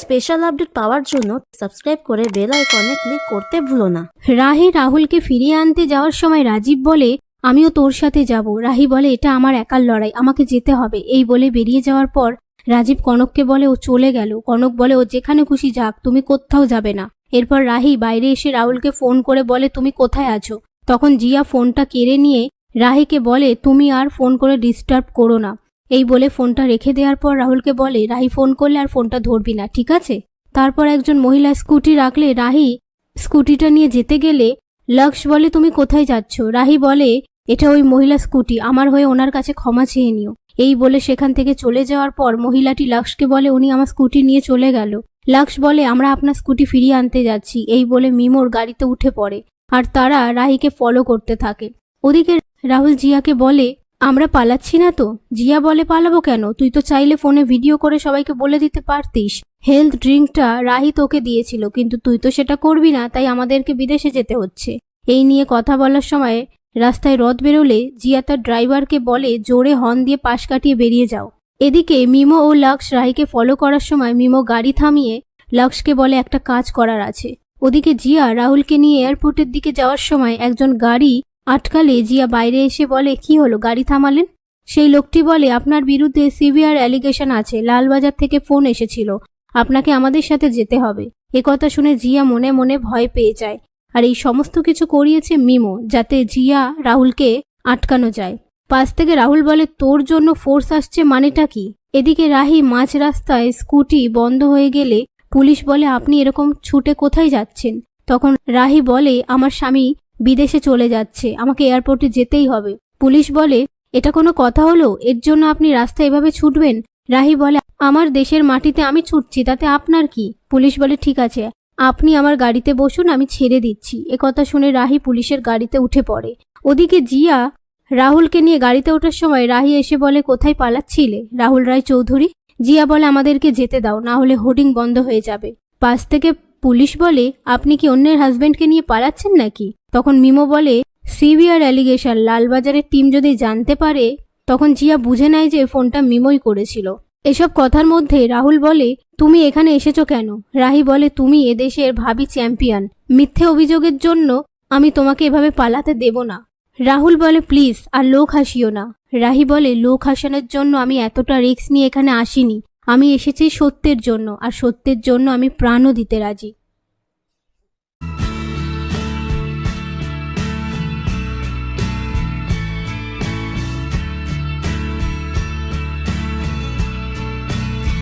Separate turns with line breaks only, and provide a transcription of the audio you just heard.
Special update পাওয়ার জন্য subscribe করে bell আইকনে ক্লিক করতে ভুলো না।
রাহি রাহুলকে ফিরিয়ে আনতে যাওয়ার সময় রাজীব বলে আমিও তোর সাথে যাব। রাহি বলে এটা আমার একার লড়াই, আমাকে যেতে হবে। এই বলে বেরিয়ে যাওয়ার পর রাজীব কনককে বলে ও চলে গেল। কনক বলে ও যেখানে খুশি যাক, তুমি কোথাও যাবে না। এরপর রাহি বাইরে এসে রাহুলকে ফোন করে বলে তুমি কোথায় আছো। তখন জিয়া ফোনটা কেড়ে নিয়ে রাহিকে বলে তুমি আর ফোন করে ডিস্টার্ব করো না। এই বলে ফোনটা রেখে দেওয়ার পর রাহুলকে বলে রাহি ফোন করলে আর ফোনটা ধরবি না, ঠিক আছে। তারপর একজন মহিলা স্কুটি রাখলে রাহি স্কুটিটা নিয়ে যেতে গেলে লক্ষ বলে তুমি কোথায় যাচ্ছ। রাহি বলে এটা ওই মহিলা স্কুটি, আমার হয়ে ওনার কাছে ক্ষমা চেয়ে নিও। এই বলে সেখান থেকে চলে যাওয়ার পর মহিলাটি লক্ষকে বলে উনি আমার স্কুটি নিয়ে চলে গেল। লক্ষ বলে আমরা আপনার স্কুটি ফিরিয়ে আনতে যাচ্ছি। এই বলে মিমোর গাড়িতে উঠে পড়ে আর তারা রাহিকে ফলো করতে থাকে। ওদিকে রাহুল জিয়াকে বলে আমরা পালাচ্ছি না তো। জিয়া বলে পালাবো কেন, তুই তো চাইলে ফোনে ভিডিও করে সবাইকে বলে দিতে পারতিস হেলথ ড্রিঙ্কটা রাহি তোকে দিয়েছিল, কিন্তু তুই তো সেটা করবি না, তাই আমাদেরকে বিদেশে যেতে হচ্ছে। এই নিয়ে কথা বলার সময় রাস্তায় রথ বেরোলে জিয়া তার ড্রাইভারকে বলে জোরে হর্ন দিয়ে পাশ কাটিয়ে বেরিয়ে যাও। এদিকে মিমো ও লক্ষ রাহিকে ফলো করার সময় মিমো গাড়ি থামিয়ে লক্ষকে বলে একটা কাজ করার আছে। ওদিকে জিয়া রাহুলকে নিয়ে এয়ারপোর্টের দিকে যাওয়ার সময় একজন গাড়ি আটকালে জিয়া বাইরে এসে বলে কি হলো, গাড়ি থামালেন। সেই লোকটি বলে আপনার বিরুদ্ধে সিভিয়ার অ্যালিগেশন আছে, লালবাজার থেকে ফোন এসেছিল, আপনাকে আমাদের সাথে যেতে হবে। একথা শুনে জিয়া মনে মনে ভয় পেয়ে যায়। আর এই সমস্ত কিছু করিয়েছে মিমো, যাতে জিয়া রাহুলকে আটকানো যায়। পাশ থেকে রাহুল বলে তোর জন্য ফোর্স আসছে, মানেটা কি। এদিকে রাহি মাঝ রাস্তায় স্কুটি বন্ধ হয়ে গেলে পুলিশ বলে আপনি এরকম ছুটে কোথায় যাচ্ছেন। তখন রাহি বলে আমার স্বামী বিদেশে চলে যাচ্ছে, আমাকে এয়ারপোর্টে যেতেই হবে। পুলিশ বলে এটা কোনো কথা হলো, এর জন্য আপনি রাস্তায় এভাবে ছুটবেন। রাহি বলে আমার দেশের মাটিতে আমি ছুটছি, তাতে আপনার কি। পুলিশ বলে ঠিক আছে, আপনি আমার গাড়িতে বসুন, আমি ছেড়ে দিচ্ছি। একথা শুনে রাহি পুলিশের গাড়িতে উঠে পড়ে। ওদিকে জিয়া রাহুলকে নিয়ে গাড়িতে ওঠার সময় রাহি এসে বলে কোথায় পালাচ্ছিলে রাহুল রায় চৌধুরী। জিয়া বলে আমাদেরকে যেতে দাও, না হলে হোর্ডিং বন্ধ হয়ে যাবে। পাশ থেকে পুলিশ বলে আপনি কি অন্যের হাজবেন্ডকে নিয়ে পালাচ্ছেন নাকি। তখন মিমো বলে সিভিয়ার অ্যালিগেশন, লালবাজারের টিম যদি জানতে পারে। তখন জিয়া বুঝে নেয় যে ফোনটা মিমোই করেছিল। এসব কথার মধ্যে রাহুল বলে তুমি এখানে এসেছো কেন। রাহি বলে তুমি এদেশের ভাবি চ্যাম্পিয়ন, মিথ্যে অভিযোগের জন্য আমি তোমাকে এভাবে পালাতে দেব না। রাহুল বলে প্লিজ আর লোক হাসিও না। রাহি বলে লোক হাসানোর জন্য আমি এতটা রিস্ক নিয়ে এখানে আসিনি, আমি এসেছি সত্যের জন্য, আর সত্যের জন্য আমি প্রাণও দিতে রাজি।